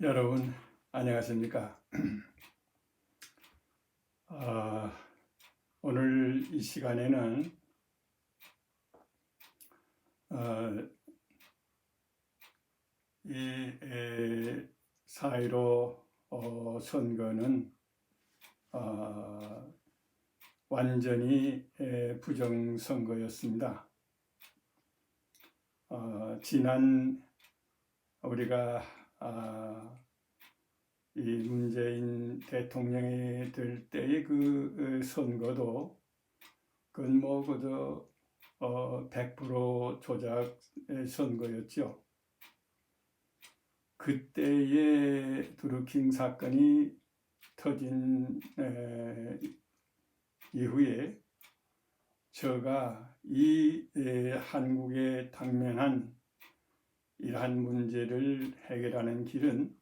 여러분 안녕하십니까? 아, 오늘 이 시간에는 어, 이 4.15 선거는 어, 완전히 부정선거였습니다. 지난 우리가 이 문재인 대통령이 될 때의 그 선거도 그건 뭐 그저 100% 조작 선거였죠. 그때의 드루킹 사건이 터진 이후에 제가 이 한국에 당면한 이러한 문제를 해결하는 길은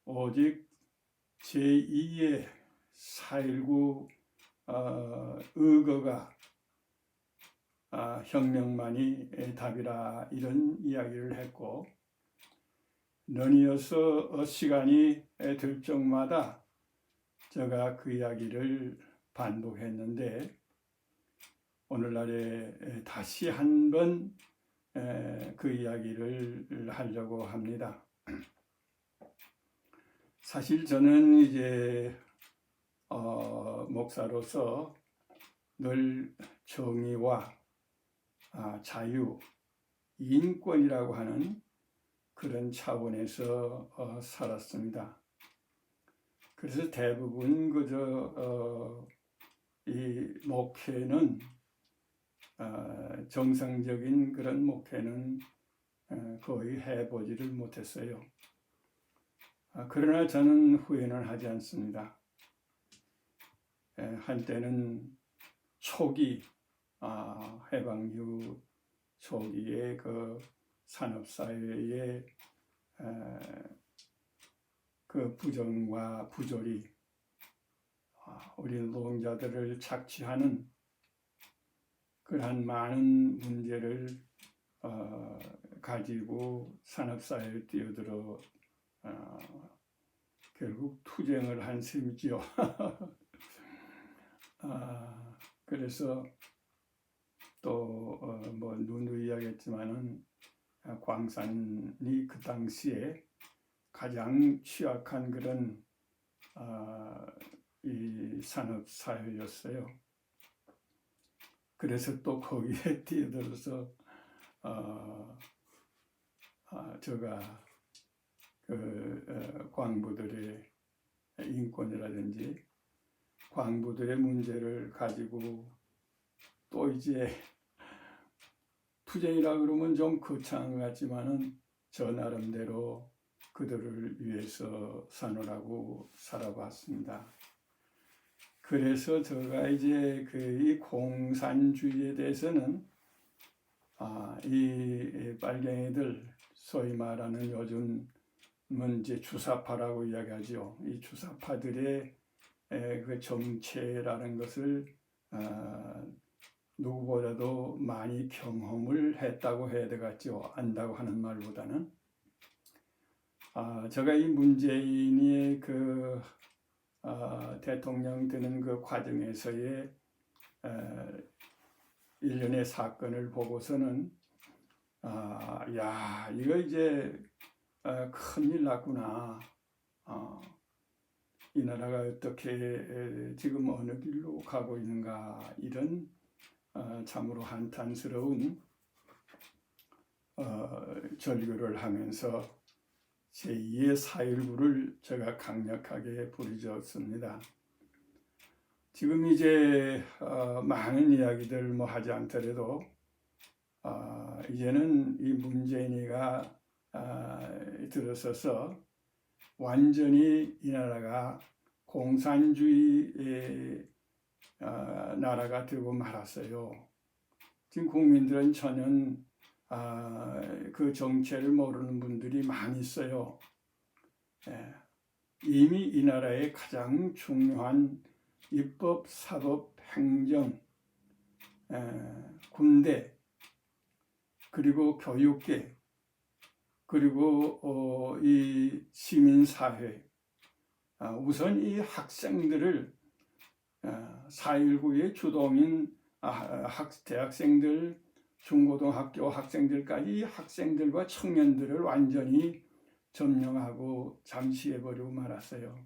오직 제2의 4.19 의거가 혁명만이 답이라 이런 이야기를 했고, 너니어서 시간이 될 적마다 제가 그 이야기를 반복했는데, 오늘날에 다시 한번 그 이야기를 하려고 합니다. 사실 저는 이제 목사로서 늘 정의와 자유, 인권이라고 하는 그런 차원에서 살았습니다. 그래서 대부분 그저 이 목회는 정상적인 그런 목회는 거의 해보지를 못했어요. 그러나 저는 후회는 하지 않습니다. 한때는 초기 해방 이후 초기의 그 산업사회의 그 부정과 부조리, 우리 노동자들을 착취하는 그러한 많은 문제를 가지고 산업사회에 뛰어들어 결국 투쟁을 한 셈이지요. 그래서 또 뭐 누누이 이야기했지만은 광산이 그 당시에 가장 취약한 그런 이 산업 사회였어요. 그래서 또 거기에 뛰어들어서 제가 그 광부들의 인권이라든지 광부들의 문제를 가지고 또 이제 투쟁이라 그러면 좀 거창한 것 같지만은 저 나름대로 그들을 위해서 사느라고 살아봤습니다. 그래서 제가 이제 이 공산주의에 대해서는 이 빨갱이들 소위 말하는 요즘은 이제 주사파라고 이야기하죠. 이 주사파들의 그 정체라는 것을 누구보다도 많이 경험을 했다고 해야 되겠죠. 안다고 하는 말보다는. 제가 이 문재인이 그 대통령 되는 그 과정에서의 일련의 사건을 보고서는 야, 이거 이제 큰일 났구나. 이 나라가 어떻게 지금 어느 길로 가고 있는가, 이런 참으로 한탄스러운 절규를 하면서 제2의 4.19를 제가 강력하게 부르짖었습니다. 지금 이제 많은 이야기들 뭐 하지 않더라도 이제는 이 문재인이가 들어서서 완전히 이 나라가 공산주의의 나라가 되고 말았어요. 지금 국민들은 전혀 그 정체를 모르는 분들이 많이 있어요. 이미 이 나라의 가장 중요한 입법, 사법, 행정, 군대, 그리고 교육계, 그리고 이 시민사회, 우선 이 학생들을 4.19의 주동인 대학생들, 중고등학교 학생들까지 학생들과 청년들을 완전히 점령하고 잠시해버리고 말았어요.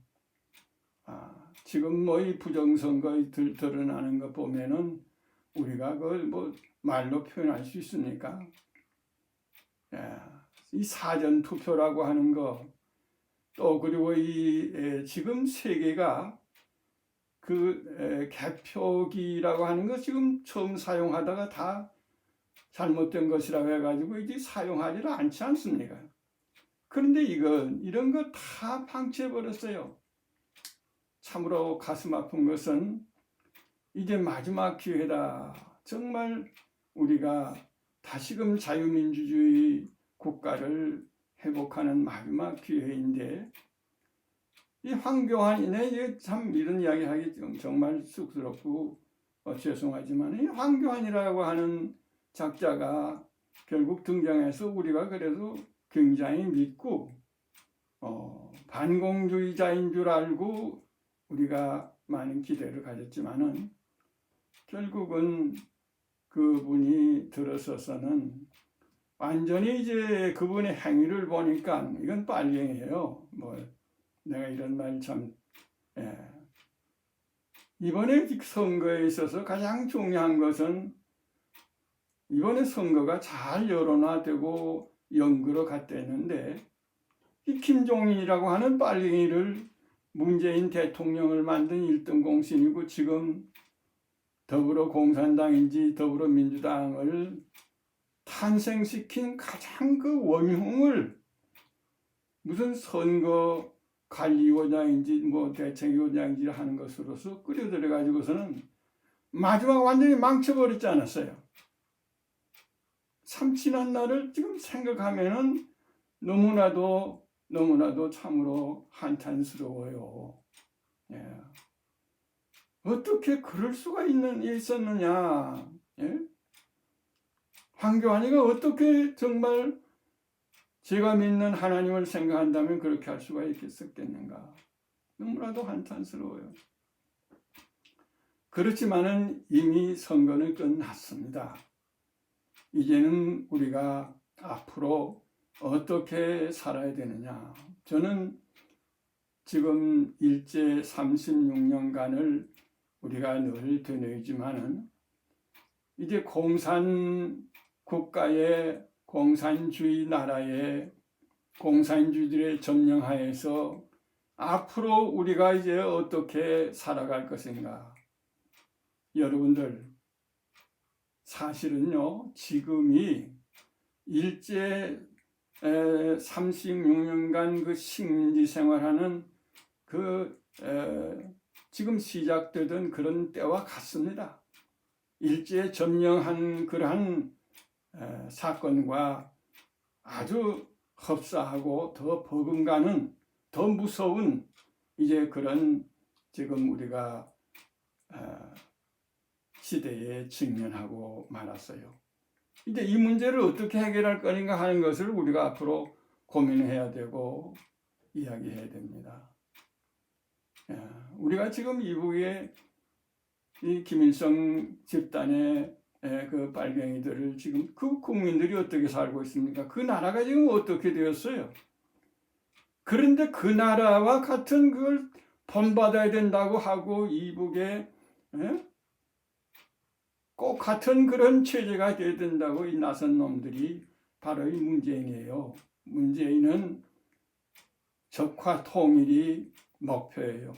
지금 뭐 이 부정선거 드러나는 거 보면은 우리가 그걸 뭐 말로 표현할 수 있습니까? 이 사전 투표라고 하는 거, 또 그리고 이 지금 세계가 그 개표기라고 하는 거 지금 처음 사용하다가 다 잘못된 것이라고 해가지고 이제 사용하지를 않지 않습니까? 그런데 이런 거 다 방치해버렸어요. 참으로 가슴 아픈 것은 이제 마지막 기회다. 정말 우리가 다시금 자유민주주의 국가를 회복하는 마지막 기회인데, 이 황교안이네, 참 이런 이야기 하기 정말 쑥스럽고 죄송하지만, 이 황교안이라고 하는 작자가 결국 등장해서 우리가 그래도 굉장히 믿고 반공주의자인 줄 알고 우리가 많은 기대를 가졌지만은, 결국은 그분이 들어서서는 완전히 이제 그분의 행위를 보니까 이건 빨갱이에요. 뭐 내가 이런 말 참, 이번에 선거에 있어서 가장 중요한 것은 이번에 선거가 잘 여론화되고 연구로 갔댔는데, 이 김종인이라고 하는 빨갱이를 문재인 대통령을 만든 1등 공신이고 지금 더불어공산당인지 더불어민주당을 탄생시킨 가장 그 원흉을 무슨 선거관리위원장인지 뭐 대책위원장인지 하는 것으로서 끌어들여 가지고서는 마지막 완전히 망쳐버리지 않았어요. 참 지난 날을 지금 생각하면은 너무나도 참으로 한탄스러워요. 어떻게 그럴 수가 있었느냐? 황교안이가 어떻게 정말 제가 믿는 하나님을 생각한다면 그렇게 할 수가 있겠었겠는가? 너무나도 한탄스러워요. 그렇지만은 이미 선거는 끝났습니다. 이제는 우리가 앞으로 어떻게 살아야 되느냐? 저는 지금 일제 36년간을 우리가 늘 되뇌이지만은 이제 공산 국가의 공산주의 나라의 공산주의들의 점령하에서 앞으로 우리가 이제 어떻게 살아갈 것인가? 여러분들, 사실은요, 지금이 일제 36년간 그 식민지 생활하는 지금 시작되던 그런 때와 같습니다. 일제 점령한 그러한 사건과 아주 흡사하고 더 버금가는 더 무서운 이제 그런 지금 우리가 시대에 직면하고 말았어요. 이제 이 문제를 어떻게 해결할 것인가 하는 것을 우리가 앞으로 고민해야 되고 이야기해야 됩니다. 우리가 지금 이북의 이 김일성 집단의 그 빨갱이들을 지금 그 국민들이 어떻게 살고 있습니까? 그 나라가 지금 어떻게 되었어요? 그런데 그 나라와 같은 그걸 본받아야 된다고 하고 이북에 꼭 같은 그런 체제가 돼야 된다고 이 나선 놈들이 바로 이 문재인이에요. 문재인은 적화 통일이 목표예요.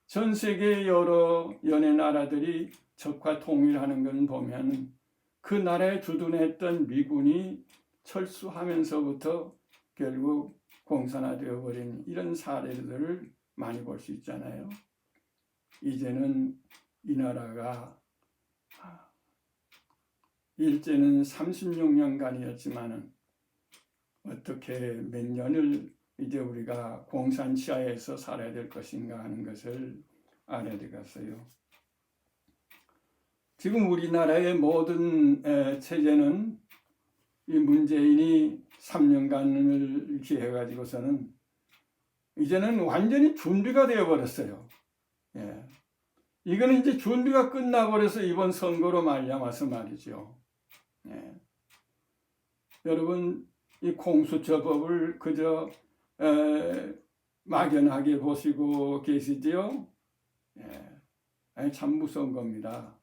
전 세계 여러 연해 나라들이 적화 통일하는 건 보면 그 나라에 주둔했던 미군이 철수하면서부터 결국 공산화되어 버린 이런 사례들을 많이 볼 수 있잖아요. 이제는 이 나라가 일제는 36년간이었지만은 어떻게 몇 년을 이제 우리가 공산 치하에서 살아야 될 것인가 하는 것을 알아야 되겠어요. 지금 우리나라의 모든 체제는 이 문재인이 3년간을 이렇게 해가지고서는 이제는 완전히 준비가 되어버렸어요. 예. 이거는 이제 준비가 끝나버려서 이번 선거로 말미암아서 말이죠. 예. 여러분, 이 공수처법을 그저 막연하게 보시고 계시지요? 예. 참 무서운 겁니다.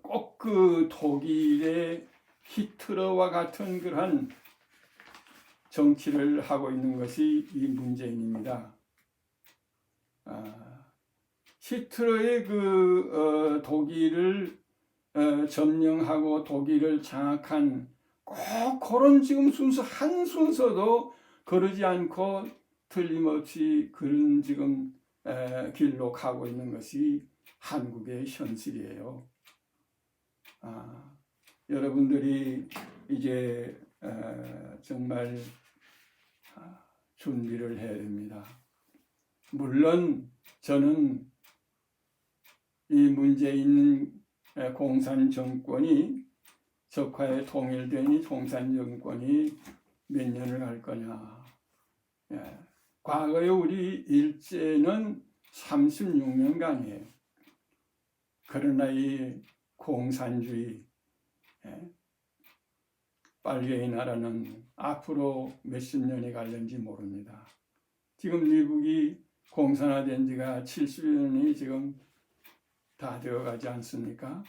꼭 그 독일의 히틀러와 같은 그러한 정치를 하고 있는 것이 이 문재인입니다. 히틀러의 독일을 점령하고 독일을 장악한 꼭 그런 지금 순서 한 순서도 거르지 않고 틀림없이 그런 지금 길로 가고 있는 것이 한국의 현실이에요. 여러분들이 이제 정말 준비를 해야 됩니다. 물론 저는 이 문재인 공산 정권이 적화에 통일되니 공산 정권이 몇 년을 갈 거냐. 예. 과거에 우리 일제는 36년간이에요. 그러나 이 공산주의 빨갱이 나라는 앞으로 몇십 년이 갈는지 모릅니다. 지금 미국이 공산화된 지가 70년이 지금 다 되어가지 않습니까?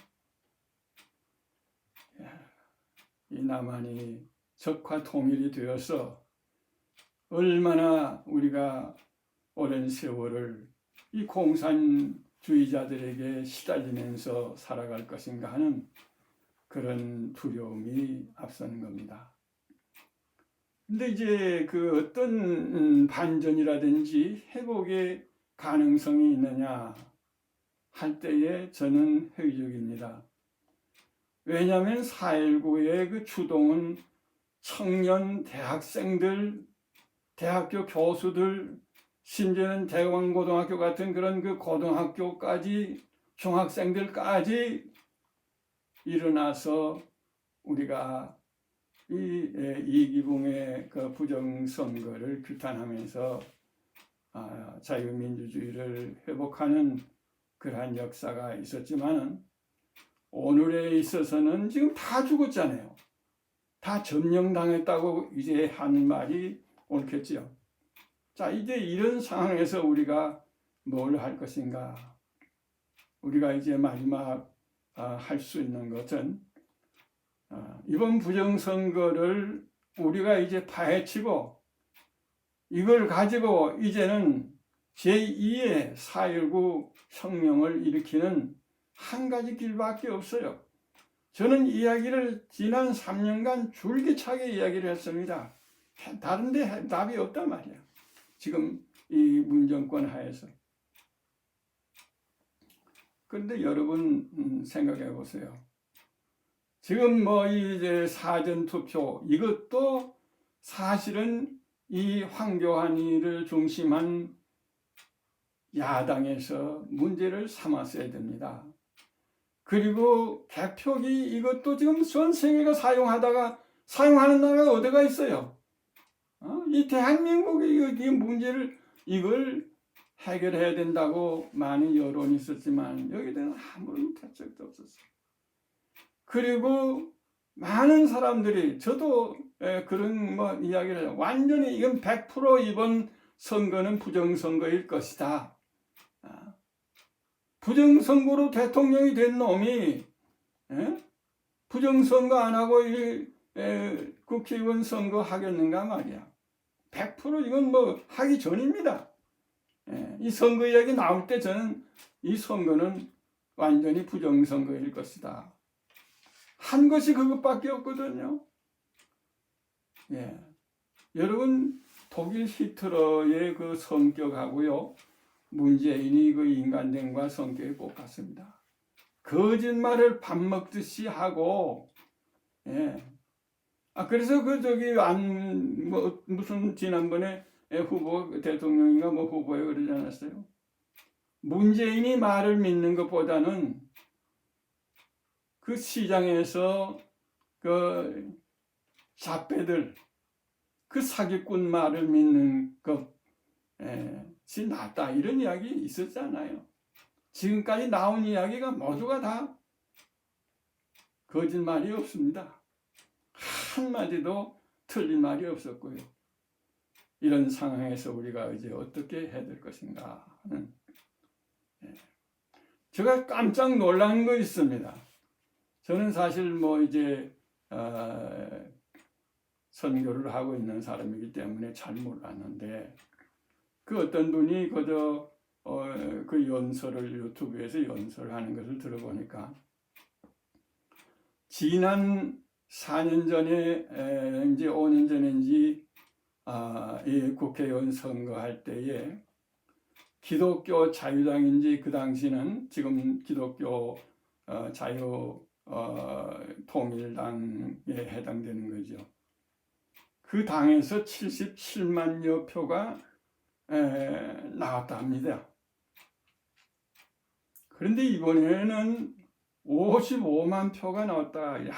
이 남한이 적화 통일이 되어서 얼마나 우리가 오랜 세월을 이 공산주의자들에게 시달리면서 살아갈 것인가 하는 그런 두려움이 앞서는 겁니다. 근데 이제 그 어떤 반전이라든지 회복의 가능성이 있느냐 할 때에 저는 회의적입니다. 왜냐하면 4.19의 그 주동은 청년 대학생들, 대학교 교수들, 심지어는 대왕고등학교 같은 그런 그 고등학교까지 중학생들까지 일어나서 우리가 이기붕의 그 부정선거를 규탄하면서 자유민주주의를 회복하는 그러한 역사가 있었지만 오늘에 있어서는 지금 다 죽었잖아요. 다 점령당했다고 이제 하는 말이 옳겠지요. 자, 이제 이런 상황에서 우리가 뭘 할 것인가? 우리가 이제 마지막 할 수 있는 것은 이번 부정선거를 우리가 이제 파헤치고 이걸 가지고 이제는 제2의 4.19 혁명을 일으키는 한 가지 길밖에 없어요. 저는 이야기를 지난 3년간 줄기차게 이야기를 했습니다. 다른 데 답이 없단 말이야. 지금 이 문정권 하에서. 그런데 여러분 생각해 보세요. 지금 뭐 이제 사전투표 이것도 사실은 이 황교안이를 중심한 야당에서 문제를 삼았어야 됩니다. 그리고 개표기 이것도 지금 전 세계가 사용하는 나라가 어디가 있어요? 이 대한민국이 이 문제를 이걸 해결해야 된다고 많은 여론이 있었지만 여기에 대한 아무런 대책도 없었어요. 그리고 많은 사람들이 저도 그런 뭐 이야기를 해요. 완전히 이건 100% 이번 선거는 부정선거일 것이다. 부정선거로 대통령이 된 놈이 부정선거 안 하고 국회의원 선거 하겠는가 말이야. 100% 이건 뭐 하기 전입니다. 이 선거 이야기 나올 때 저는 이 선거는 완전히 부정선거일 것이다. 한 것이 그것밖에 없거든요. 여러분 독일 히틀러의 그 성격하고요. 문재인이 그 인간됨과 성격이 똑같습니다. 거짓말을 밥 먹듯이 하고, 그래서 무슨 지난번에 후보 대통령인가 뭐 후보에 그러지 않았어요? 문재인이 말을 믿는 것보다는 그 시장에서 그 잡배들, 그 사기꾼 말을 믿는 것이 낫다, 이런 이야기 있었잖아요. 지금까지 나온 이야기가 모두가 다 거짓말이 없습니다. 한마디도 틀린 말이 없었고요. 이런 상황에서 우리가 이제 어떻게 해야 될 것인가 하는, 제가 깜짝 놀란 거 있습니다. 저는 사실 뭐 이제 선교를 하고 있는 사람이기 때문에 잘 몰랐는데, 그 어떤 분이 그저 그 연설을 유튜브에서 연설하는 것을 들어보니까, 지난 4년 전에 이제 5년 전인지 이 국회의원 선거할 때에 기독교 자유당인지, 그 당시는 지금 기독교 통일당에 해당되는 거죠. 그 당에서 77만여 표가 나왔다 합니다. 그런데 이번에는 55만 표가 나왔다. 야,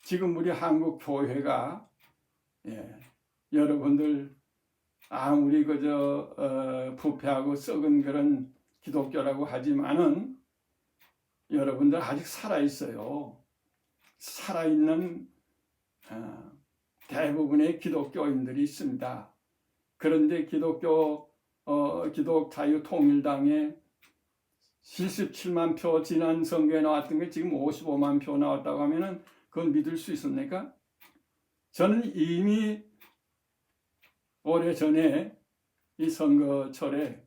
지금 우리 한국 교회가, 여러분들 아무리 그저 부패하고 썩은 그런 기독교라고 하지만은 여러분들 아직 살아 있어요. 살아있는 대부분의 기독교인들이 있습니다. 그런데 기독 자유통일당에 77만 표 지난 선거에 나왔던 게 지금 55만 표 나왔다고 하면은 그건 믿을 수 있습니까? 저는 이미 오래전에 이 선거철에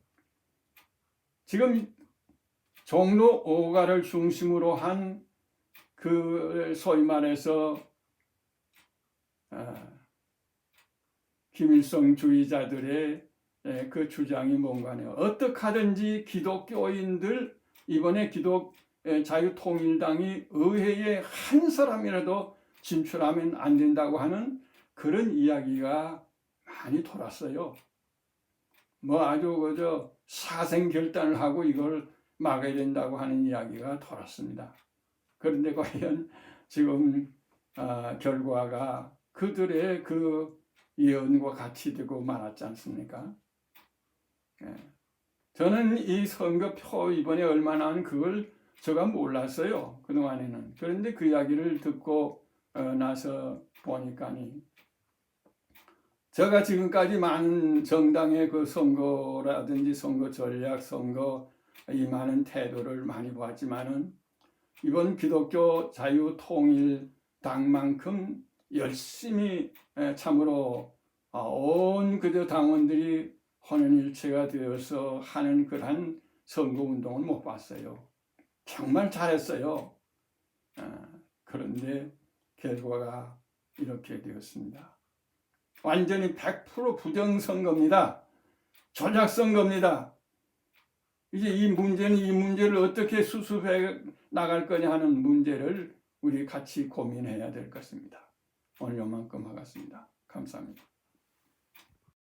지금 종로 5가를 중심으로 한 그 소위 말해서 김일성 주의자들의 그 주장이 뭔가요? 어떻게 하든지 기독교인들, 이번에 자유통일당이 의회에 한 사람이라도 진출하면 안 된다고 하는 그런 이야기가 많이 돌았어요. 뭐 아주 그저 사생결단을 하고 이걸 막아야 된다고 하는 이야기가 돌았습니다. 그런데 과연 지금 결과가 그들의 그 예언과 같이 되고 말았지 않습니까? 저는 이 선거표 이번에 얼마 나온 그걸 제가 몰랐어요, 그동안에는. 그런데 그 이야기를 듣고 나서 보니까니, 제가 지금까지 많은 정당의 그 선거라든지 선거 전략, 선거 이 많은 태도를 많이 보았지만은, 이번 기독교 자유통일당만큼 열심히 참으로 온 그저 당원들이 혼연일체가 되어서 하는 그러한 선거운동을 못 봤어요. 정말 잘했어요. 그런데 결과가 이렇게 되었습니다. 완전히 100% 부정선거입니다. 조작선거입니다. 이제 이 문제를 어떻게 수습해 나갈 거냐 하는 문제를 우리 같이 고민해야 될 것입니다. 오늘 요만큼 하겠습니다. 감사합니다.